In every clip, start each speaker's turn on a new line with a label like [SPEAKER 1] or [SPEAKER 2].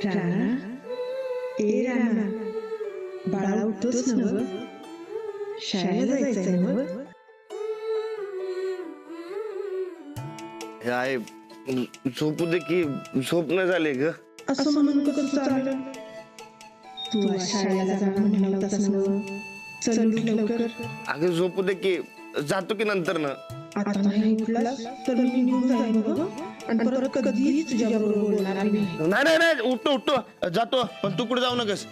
[SPEAKER 1] राणा, ए राणा, बाळा उठतोस ना ग? शाळेला जायचंय ना ग?
[SPEAKER 2] हे आहे झोपू दे की झोपणं झाले ग.
[SPEAKER 1] असं म्हणून कसं चाललं? तू आज शाळेला जाणार म्हणला होतास ना? चल उठ लवकर.
[SPEAKER 2] अगं झोपू दे की जातो की नंतर ना.
[SPEAKER 1] आता नाही उठलास तर मी निघून जाईन बघ, आणि परत कधीच तुझ्याबरोबर बोलणार नाही.
[SPEAKER 2] नाही नाही नाही उठतो उठतो जातो, पण तू कुठे जाऊ नकस.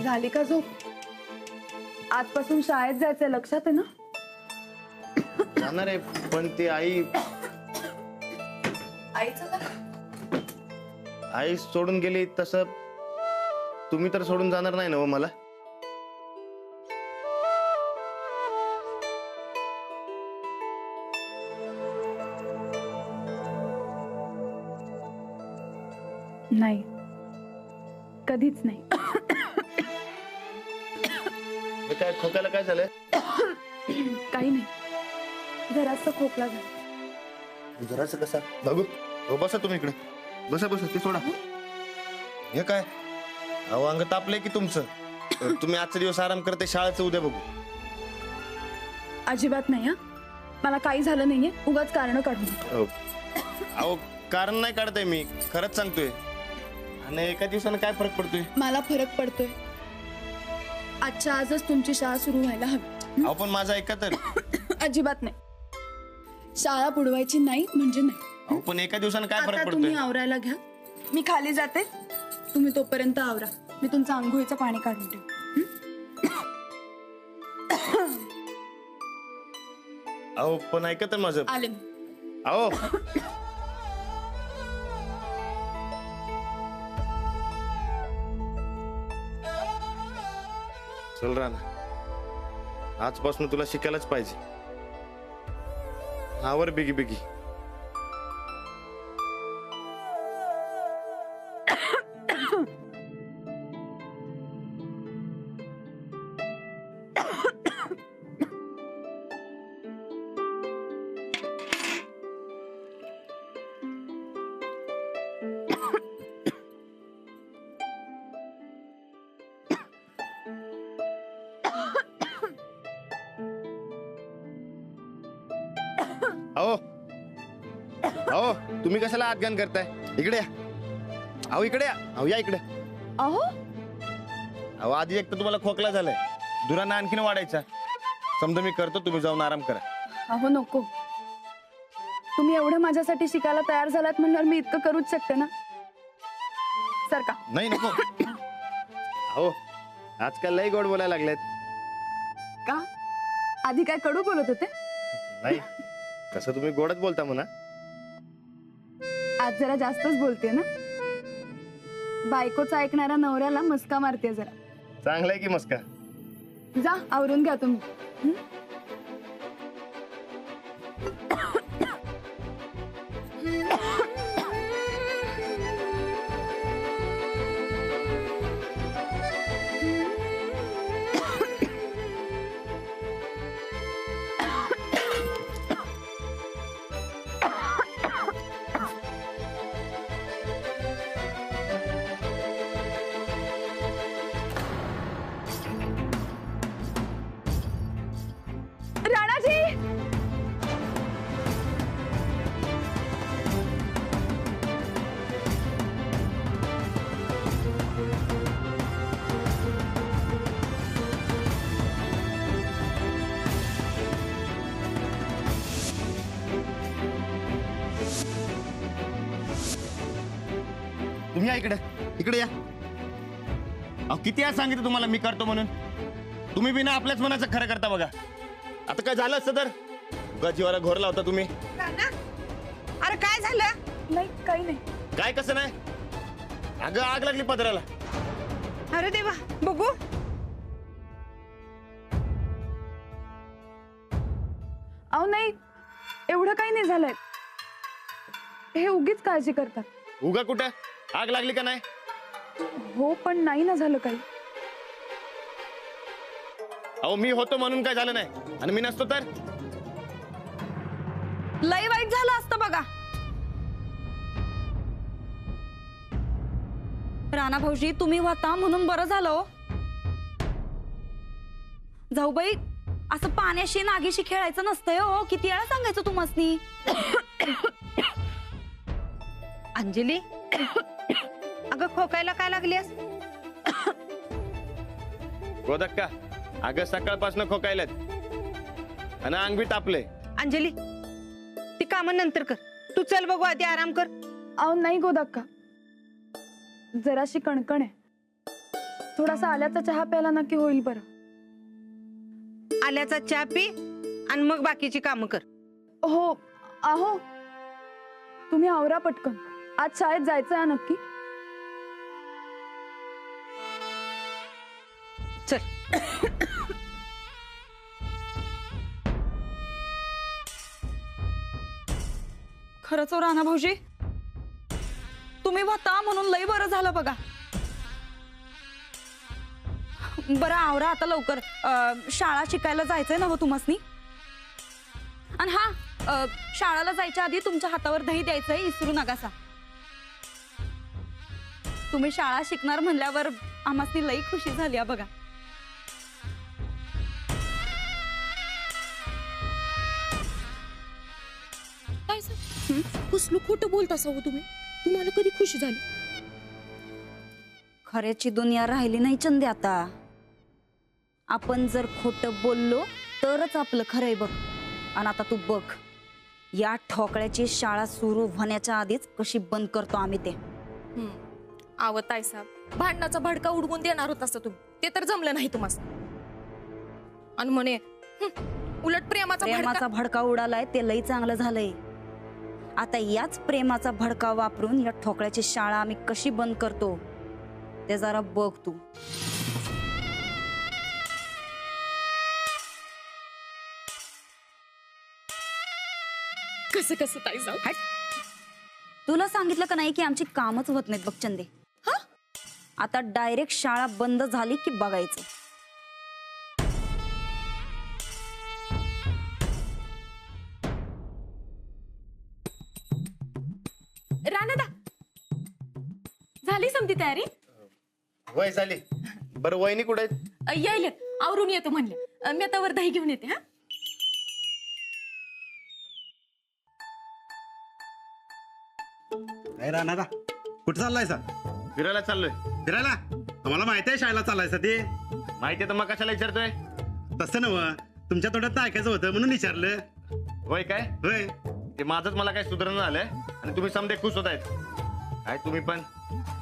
[SPEAKER 3] झाली का झोप? आजपासून शाळेत जायचंय, लक्षात आहे ना?
[SPEAKER 2] जाणार आहे पण ती आई आई सोडून गेली. तसं तुम्ही तर सोडून जाणार नाही ना हो मला.
[SPEAKER 3] नाही, कधीच नाही.
[SPEAKER 2] हे काय खोकायला काय झालंय?
[SPEAKER 3] काही नाही, जरासा खोकला झाला.
[SPEAKER 2] जरासं कसा बघू. हो बसा तुम्ही इकडे, बसा बसा. ते सोडा. हे काय अहो अंग तापलंय की तुमचं? तुम्ही आजचा दिवस आराम करते, शाळेचं उद्या बघू.
[SPEAKER 3] अजिबात नाही. हा, मला काही झालं नाहीये, उगाच कारण काढून.
[SPEAKER 2] अहो कारण नाही काढताय मी, खरंच सांगतोय. आणि एका दिवसानं काय फरक पडतोय?
[SPEAKER 3] मला फरक पडतोय. आजच्या आजच तुमची शाळा सुरू व्हायला हवी.
[SPEAKER 2] अहो पण माझा ऐका तर.
[SPEAKER 3] अजिबात नाही. शाळा बुडवायची नाही म्हणजे नाही.
[SPEAKER 2] अहो पण एका दिवसानं काय फरक
[SPEAKER 3] आता
[SPEAKER 2] पडतोय?
[SPEAKER 3] तुम्ही आवरायला घ्या, मी खाली जाते. तुम्ही तोपर्यंत आवरा, मी तुमचं आंघोळीचं पाणी काढून ठेव.
[SPEAKER 2] अहो पण ऐका तर माझं.
[SPEAKER 3] आले मी.
[SPEAKER 2] अहो चल राणा, आजपासून तुला शिकायलाच पाहिजे. आवर बिगी बिगी. अहो अहो तुम्ही कशाला आज्ञान करताय? इकडे या. अहो इकडे या. अहो या इकडे.
[SPEAKER 3] अहो
[SPEAKER 2] अहो आधी एक तर तुम्हाला खोकला झालाय, दुरांना आणखीन वाढायचा. समजा मी करतो, तुम्ही जाऊन आराम करा.
[SPEAKER 3] अहो नको, तुम्ही एवढं माझ्यासाठी शिकायला तयार झालात म्हणल्यावर मी इतकं करूच शकते ना. सर का
[SPEAKER 2] नाही नको. अहो आजकाल लई गोड बोलायला लागलेत.
[SPEAKER 3] का आधी काय कडू बोलत होते?
[SPEAKER 2] नाही, तसं तुम्ही गोडच बोलता म्हणा.
[SPEAKER 3] आज जरा जास्तच बोलते ना. बायकोचा ऐकणाऱ्या नवऱ्याला मस्का मारते जरा.
[SPEAKER 2] चांगलंय की मस्का.
[SPEAKER 3] जा आवरून घ्या तुम्ही. हं? राणाजी,
[SPEAKER 2] तुम्ही या इकडे. इकडे या. अहो किती आज सांगितलं तुम्हाला मी करतो म्हणून. तुम्ही बिना आपल्याच मनाचं खरं करता बघा. आता काय झालं असतं तर उगा जीवाला घोर लावता तुम्ही.
[SPEAKER 4] अरे काय झालं?
[SPEAKER 3] नाही काही नाही.
[SPEAKER 2] काय कसं नाही? अगं आग लागली पदराला.
[SPEAKER 4] अरे देवा, बघू.
[SPEAKER 3] अहो नाही, एवढं काही नाही झालंय. हे उगीच काळजी करतात.
[SPEAKER 2] उगा कुठं आग लागली का नाही?
[SPEAKER 3] हो पण नाही ना झालं काही.
[SPEAKER 2] अहो मी होतो म्हणून काय झालं नाही, आणि मी नसतो तर
[SPEAKER 4] लय वाईट झालं असतं बघा. राणा भाऊजी तुम्ही होता म्हणून बरं झालं हो. जाऊबाई असं पाण्याशी नागीशी खेळायचं नसतंय हो. किती वेळा सांगायचं तुम्हासनी. अंजली अगं खोकायला काय लागलीस?
[SPEAKER 2] गोदक्का अगं सकाळपासून खोकायलात आणि अंग बी तापले.
[SPEAKER 4] अंजली ती कामं नंतर कर, तू चल बघू आधी आराम कर.
[SPEAKER 3] अहो नाही गोदाक्का, जराशी कणकण आहे. थोडासा आल्याचा चहा प्यायला नक्की होईल बरं.
[SPEAKER 4] आल्याचा चहा पी आणि मग बाकीची कामं कर.
[SPEAKER 3] हो अहो तुम्ही आवरा पटकन, आज शाळेत जायचं आहे नक्की.
[SPEAKER 4] चल. खरंच हो राणा भाऊजी, तुम्ही होता म्हणून लय बरं झालं बघा. बरं आवरा आता लवकर, शाळा शिकायला जायचंय ना हो तुम्हासनी. आणि हा शाळेला जायच्या आधी तुमच्या हातावर दही द्यायचंय, विसरू नकासा. तुम्ही शाळा शिकणार म्हणल्यावर आम्हासनी लई खुशी झाली आहे बघा.
[SPEAKER 5] काय सर कसलं खोटं बोलता हो तुम्ही? तुम्हाला कधी खुशी झाली?
[SPEAKER 4] खऱ्याची दुनिया राहिली नाही चंदे आता. आपण जर खोटं बोललो तरच आपलं खरंय बघ. आणि आता तू बघ, या ठोकळ्याची शाळा सुरू होण्याच्या आधीच कशी बंद करतो आम्ही ते.
[SPEAKER 5] आवत आहे साहेब, भांडणाचा भडका उडवून देणार होता तुम्ही, ते तर जमलं नाही तुम्हाला. आणि म्हणे उलट
[SPEAKER 4] प्रेमाचा भडका उडालाय ते लई चांगलं झालंय. आता याच प्रेमाचा भडका वापरून या ठोकळ्याची शाळा आम्ही कशी बंद करतो ते जरा बघ तू.
[SPEAKER 5] कसं कसं ताई साहेब?
[SPEAKER 4] तुला सांगितलं का नाही की आमची कामच होत नाहीत बघ चंदे. आता डायरेक्ट शाळा बंद झाली की बघायचं.
[SPEAKER 5] राणादा झाली समती तयारी?
[SPEAKER 2] वय झाली. बरं वहिनी कुठे आहेत?
[SPEAKER 5] यायला आवरून येतो म्हणले. मी आता वर दही घेऊन येते. हा
[SPEAKER 6] नाही राणा कुठं चाललायसा?
[SPEAKER 2] फिरायला चाललोय.
[SPEAKER 6] फिरायला? आम्हाला माहिती आहे शाळेला चाललायसा ते.
[SPEAKER 2] माहिती तर मग कशाला विचारतोय?
[SPEAKER 6] तसं नव, तुमच्या तोंडात ऐकायचं होतं म्हणून विचारलं.
[SPEAKER 2] होय काय?
[SPEAKER 6] होय.
[SPEAKER 2] ते माझंच मला काय सुधारणा झालंय आणि तुम्ही समजे खुश होत आहेत. काय तुम्ही पण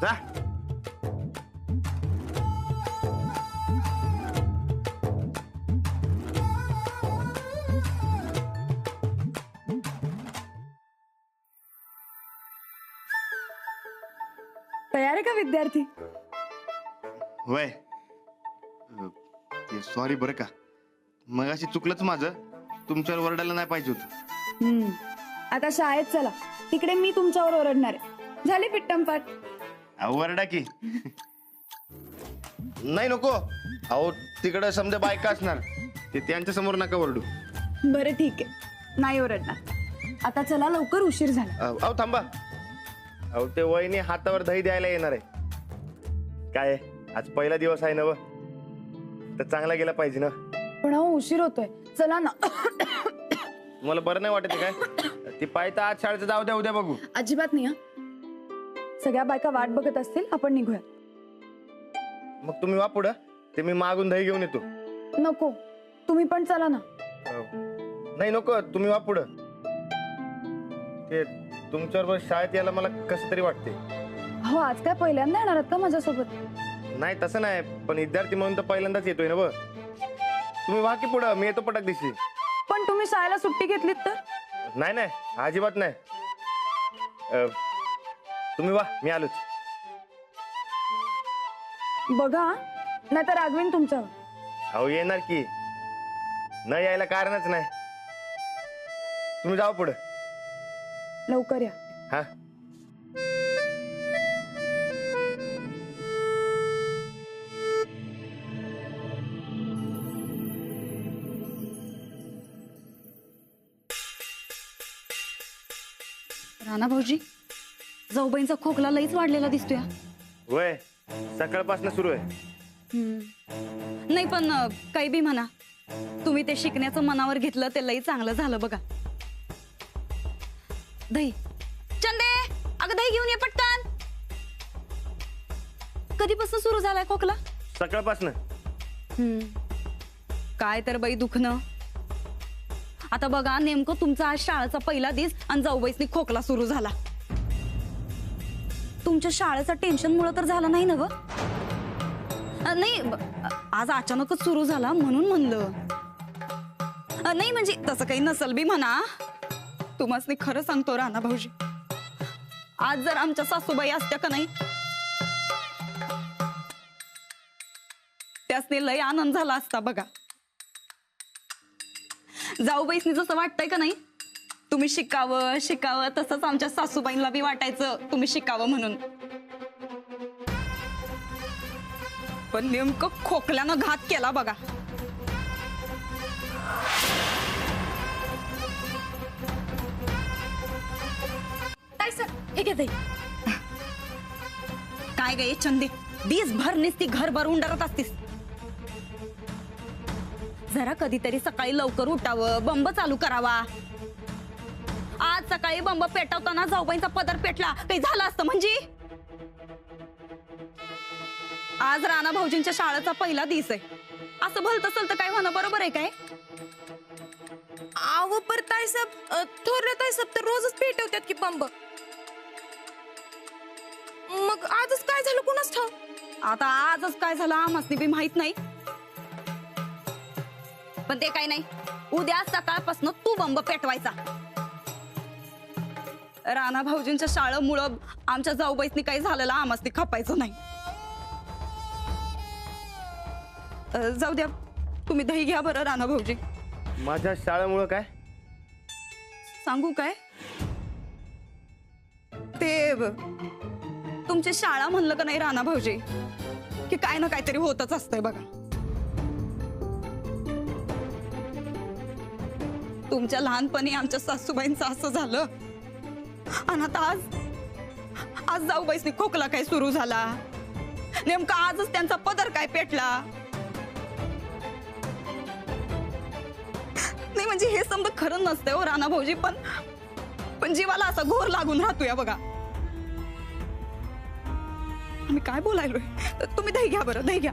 [SPEAKER 2] जा.
[SPEAKER 3] तयार आहे का विद्यार्थी?
[SPEAKER 2] वय सॉरी बरं का, मग अशी चुकलंच माझं. तुमच्यावर ओरडायला नाही पाहिजे होतं.
[SPEAKER 3] आता शाळेत चला, तिकडे मी तुमच्यावर ओरडणार आहे. झाली पिट्टमपाट?
[SPEAKER 2] ओरडा की. नाही नको. अहो तिकडं समजा बायका असणार, ते त्यांच्या समोर नका ओरडू.
[SPEAKER 3] बरं ठीक आहे, नाही ओरडणार. आता चला लवकर, उशीर झाला.
[SPEAKER 2] अहो थांबा. अहो ते वहिनी हातावर दही द्यायला येणार आहे. काय आज पहिला दिवस आहे ना व, तर चांगला गेला पाहिजे ना.
[SPEAKER 3] पण अहो उशीर होतोय, चला ना.
[SPEAKER 2] तुम्हाला बरं नाही वाटत काय? ती पायता आज शाळेचं जाऊ द्या, उद्या बघू.
[SPEAKER 3] अजिबात नाही. सगळ्या बायका वाट बघत असतील, आपण निघूया.
[SPEAKER 2] मग तुम्ही वा पुढं, ते मी मागून दही घेऊन येतो.
[SPEAKER 3] नको, तुम्ही पण चला ना.
[SPEAKER 2] नाही नको, तुम्ही वा पुढं. ते तुमच्याबरोबर शाळेत यायला मला कसं तरी वाटते.
[SPEAKER 3] हो आज काय पहिल्यांदा येणार आहात का माझ्यासोबत?
[SPEAKER 2] नाही तसं नाही, पण विद्यार्थी म्हणून तर पहिल्यांदाच येतोय ना व. तुम्ही वा की पुढं, मी येतो पटक दिवशी.
[SPEAKER 3] पण तुम्ही शाळेला सुट्टी घेतलीत तर?
[SPEAKER 2] नाही नाही, अजिबात नाही. तुम्ही वा, मी आलोच.
[SPEAKER 3] बघा नाहीतर रागवीन तुमच्यावर.
[SPEAKER 2] अहो येणार की, न यायला कारणच नाही. तुम्ही जाऊ पुढं.
[SPEAKER 3] लवकर या.
[SPEAKER 2] हा
[SPEAKER 4] राणा भाऊजी, जाऊबाईंचा खोकला लईच वाढलेला दिसतोय.
[SPEAKER 2] वय सकाळपासून सुरू आहे.
[SPEAKER 4] नाही पण काही बी म्हणा, तुम्ही ते शिकण्याचं मनावर घेतलं ते लई चांगलं झालं बघा. दही चंदे, अगं दही घेऊन ये पटकन. कधीपासून सुरू झालाय खोकला?
[SPEAKER 2] सकाळपासून.
[SPEAKER 4] काय तर बाई दुखणं. आता बघा, नेमकं तुमचा आज शाळेचा पहिला दिवस आणि जाऊबाईसनी खोकला सुरू झाला. तुमच्या शाळेचा टेन्शन मुळे तर झालं नाही ना ग? नाही, आज अचानकच सुरू झाला म्हणून म्हणलं. नाही म्हणजे तसं काही नसल बी म्हणा. तुम्हाला खरं सांगतो राणा भाऊजी, आज जर आमच्या सासूबाई असत्या का नाही, त्यासने लय आनंद झाला असता बघा. जाऊबाईसनी जसं वाटतंय का नाही, तुम्ही शिकावं शिकावं, तसंच आमच्या सासूबाईंना बी वाटायचं तुम्ही शिकावं म्हणून. पण नेमकं खोकल्यानं घात केला बघा.
[SPEAKER 5] ताई सर, हे घे दही.
[SPEAKER 4] काय गे चंदे, दिस भर निसती घरभर उंडरत असतीस. जरा कधीतरी सकाळी लवकर उठावं, बंब चालू करावा. आज सकाळी बंब पेटवताना जाऊबाईंचा पदर पेटला, काही झालं असतं म्हणजे? आज राणा भाऊजींच्या शाळेचा पहिला दिवस आहे, असं भलत असेल तर काय होणं बरोबर आहे काय?
[SPEAKER 5] आव पर ताई साहेब, थोरले ताई साहेब तर रोजच पेटवतात की बंब. मग आजच काय झालं कोणाच ठाव?
[SPEAKER 4] आता आजच काय झालं आम्हाला बी माहित नाही, पण ते काय नाही, उद्या सकाळपासून तू बंब पेटवायचा. राणा भाऊजींच्या शाळेमुळं आमच्या जाऊबाईसनी काही झालेलं आम्हाला खपायचं नाही. जाऊ द्या, तुम्ही दही घ्या बरं राणा भाऊजी.
[SPEAKER 2] माझ्या शाळेमुळं काय?
[SPEAKER 4] सांगू काय ते, तुमची शाळा म्हणलं का नाही राणा भाऊजी, की काय ना काहीतरी होतच असतंय बघा. तुमच्या लहानपणी आमच्या सासूबाईंचं असं झालं, आणि आता आज जाऊबाईसनी खोकला काय सुरू झाला. नेमका आजच त्यांचा पदर काय पेटला. नाही म्हणजे हे समजा खरं नसतंय हो राणा भाऊजी, पण जीवाला असा घोर लागून राहतोय बघा. आम्ही काय बोलायलोय, तुम्ही दही घ्या बरं, दही घ्या.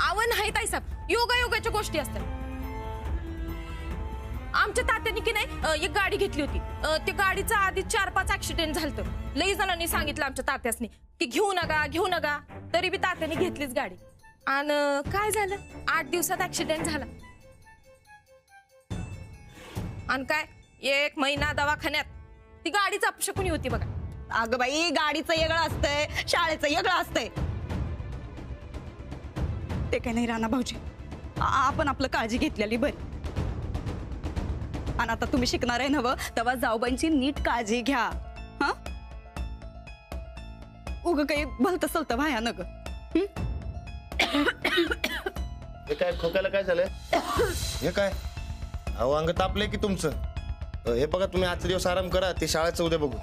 [SPEAKER 5] आव नाही ताई साहेब, योगायोगाच्या गोष्टी असतात. आमच्या तात्यांनी की नाही एक गाडी घेतली होती. त्या गाडीचा आधी 4-5 ऍक्सिडेंट झालत. लई जणांनी सांगितलं आमच्या तात्यासनी की घेऊ नका, तरी बी तात्याने घेतलीच गाडी. आणि काय झालं, 8 दिवसात ऍक्सिडेंट झाला. आणि काय 1 महिना दवाखान्यात. ती गाडीच अपशकुनी होती बघा.
[SPEAKER 4] अगं बाई, गाडीचं वेगळं असतंय, शाळेचं वेगळं असतंय. ते काय नाही राणा भाऊजी, आपण आपलं काळजी घेतलेली बरी. आणि आता तुम्ही शिकणार आहे नवं, तेव्हा जाऊबाईंची नीट काळजी घ्या. हा, उग काही भलत सलत व्हाया नग.
[SPEAKER 2] हे काय खोकायला काय झालं? हे काय अहो, अंग तापलंय की तुमचं? हे बघा, तुम्ही आजचे दिवस आराम करा, ते शाळेचं उद्या बघू.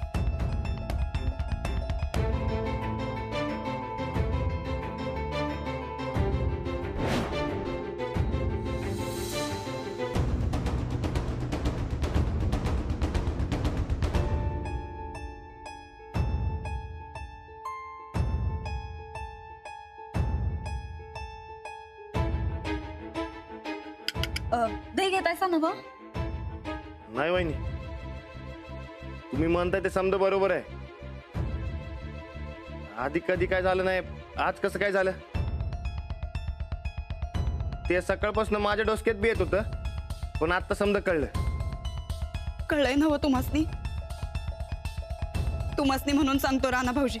[SPEAKER 4] दही घेतायसा नवं?
[SPEAKER 2] नाही वहिनी, तुम्ही म्हणताय ते समजा बरोबर आहे. आधी कधी काय झालं नाही, आज कसं काय झालं? ते सकाळपासून माझ्या डोसक्यात बी येत होतं, पण आता समजा कळलं.
[SPEAKER 4] कळलंय नवं तुम्हासनी? तुम्हासनी म्हणून सांगतो राणा भाऊजी,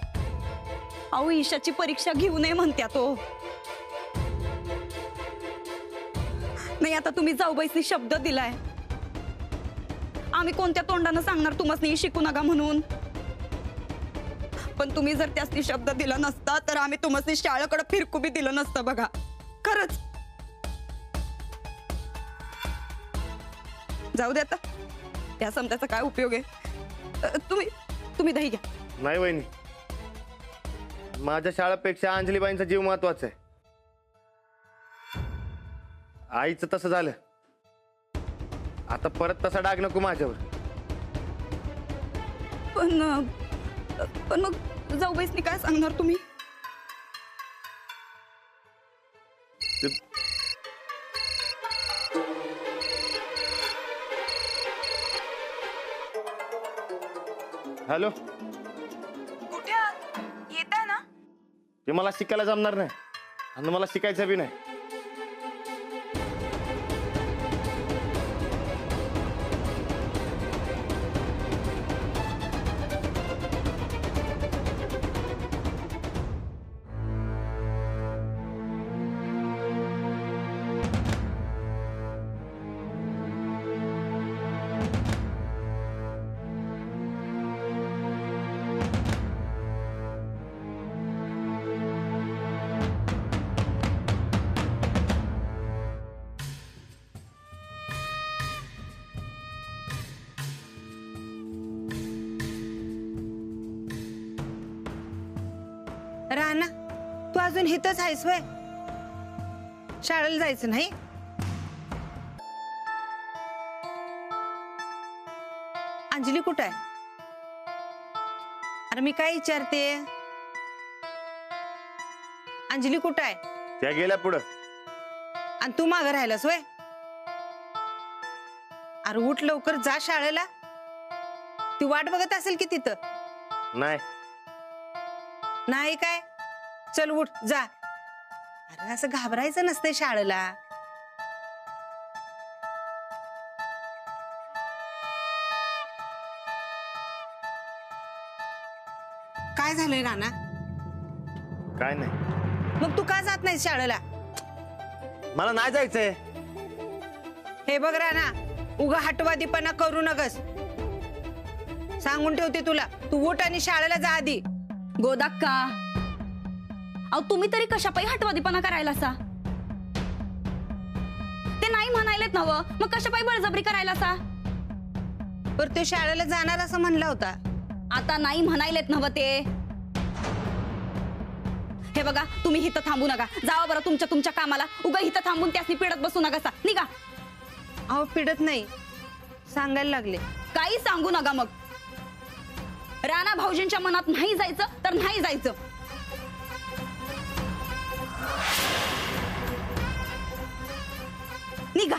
[SPEAKER 4] अहो ईशाची परीक्षा घेऊ नये म्हणत्या तो. नाही आता तुम्ही जाऊबाईसनी शब्द दिलाय, आम्ही कोणत्या तोंडानं सांगणार तुम्हाला शिकू नका म्हणून. पण तुम्ही जर त्यासनी शब्द दिला नसता तर आम्ही तुम्हाला शाळेकडे फिरकू बी दिलं नसतं बघा. खरंच जाऊ दे आता, त्या समजाचा काय उपयोग आहे. तुम्ही दही घ्या.
[SPEAKER 2] नाही वहिनी, माझ्या शाळेपेक्षा अंजलीबाईंचा जीव महत्वाचा आहे. आईचं तसं झालं, आता परत तसा डाग नको माझ्यावर.
[SPEAKER 4] पण मग जाऊबाईसनी काय सांगणार तुम्ही?
[SPEAKER 2] हॅलो,
[SPEAKER 4] कुठे येत आहे ना?
[SPEAKER 2] ते मला शिकायला जमणार नाही आणि मला शिकायचं बी नाही.
[SPEAKER 7] राणा, तू अजून इथंच आहेस वय? शाळेला जायचं नाही? अंजली कुठं आहे? अरे मी काय विचारते, अंजली कुठं आहे?
[SPEAKER 2] त्या गेल्या पुढं.
[SPEAKER 7] आणि तू मागं राहिलास वय? अरे उठ लवकर, जा शाळेला. ती वाट बघत असेल की तिथं.
[SPEAKER 2] नाही
[SPEAKER 7] नाही काय? चल उठ, जा. अरे असं घाबरायचं नसतंय शाळेला. काय झालंय राणा?
[SPEAKER 2] काय नाही.
[SPEAKER 7] मग तू का जात नाही शाळेला?
[SPEAKER 2] मला नाही जायचंय.
[SPEAKER 7] हे बघ राणा, उगा हटवादीपणा करू नकस. सांगून ठेवते तुला, तू उठ आणि शाळेला जा आधी.
[SPEAKER 4] गोदाक्का, अहो तुम्ही तरी कशापायी हटवादीपणा करायला सा? ते नाही म्हणायलेत नव, मग कशापायी बळजबरी करायला सा?
[SPEAKER 7] पर तो शाळेला जाणार असं म्हणला होता.
[SPEAKER 4] आता नाही म्हणायलेत नव ते. हे बघा, तुम्ही इथं थांबू नका, जावा बरं तुमच्या कामाला. उगा इथं थांबून त्यासनी पिडत बसू नका सा. निघा.
[SPEAKER 7] अहो पिडत नाही, सांगायला लागले.
[SPEAKER 4] काही सांगू नका. मग राणा भाऊजींच्या मनात नाही जायचं तर नाही जायचं. निघा.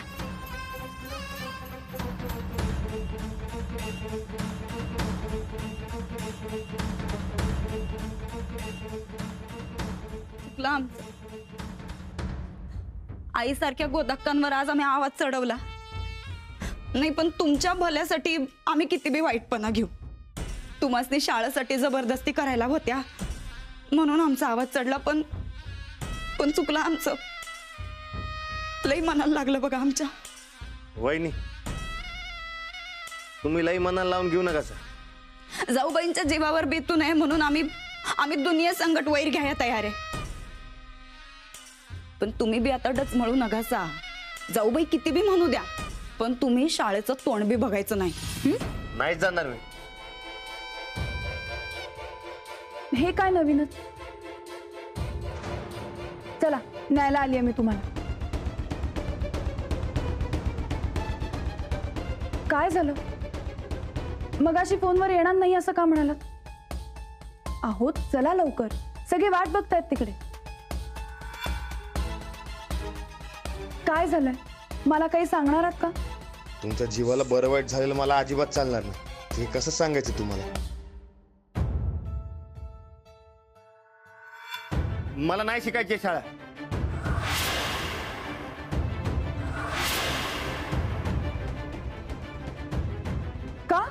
[SPEAKER 4] आईसारख्या गोदाक्कांवर आज आम्ही आवाज चढवला नाही, पण तुमच्या भल्यासाठी आम्ही किती बी वाईटपणा घेऊ. तुम्हासनी शाळेसाठी जबरदस्ती करायला होत्या म्हणून आमचा आवाज चढला. पण चुकला आमचं. लई मनाला लागलं बघा आमच्या.
[SPEAKER 2] वहिनी, तुम्ही लई मनाला लावून घेऊ नका सर.
[SPEAKER 4] जाऊबाईंच्या जीवावर बेतू नये म्हणून आम्ही दुनिया संकट वैर घ्यायला तयार आहे. पण तुम्ही बी आता डचमळू नका सा. जाऊबाई किती बी म्हणू द्या, पण तुम्ही शाळेचं तोंड बी बघायचं नाही.
[SPEAKER 2] नाहीच जाणार मी.
[SPEAKER 3] हे काय नवीनच? चला, न्यायला आली आहे मी तुम्हाला. काय झालं? मगाशी फोनवर येणार नाही असं का म्हणालात? आहोत, चला लवकर, सगळे वाट बघतायत तिकडे. काय झालंय? मला काही सांगणार आहात का?
[SPEAKER 8] तुमच्या जीवाला बरं वाईट झालेलं मला अजिबात चालणार नाही. हे कसं सांगायचं तुम्हाला?
[SPEAKER 2] मला नाही शिकायची शाळा.
[SPEAKER 3] का?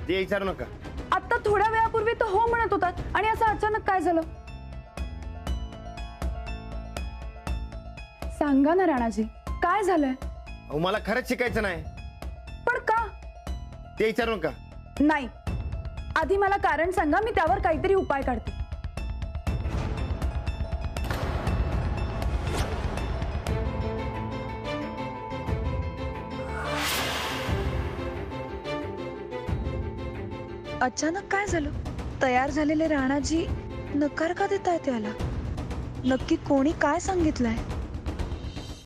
[SPEAKER 2] ते विचारू नका.
[SPEAKER 3] आता थोड्या वेळापूर्वी तर हो म्हणत होतात आणि असं अचानक काय झालं? सांगा ना राणाजी, काय झालंय?
[SPEAKER 2] अहो, मला खरंच शिकायचं नाही.
[SPEAKER 3] पण का?
[SPEAKER 2] ते विचारू का?
[SPEAKER 3] नाही, आधी मला कारण सांगा, मी त्यावर काहीतरी उपाय काढते.
[SPEAKER 9] अचानक काय झालं? तयार झालेले राणाजी नकार का देताय त्याला? नक्की कोणी काय सांगितलंय?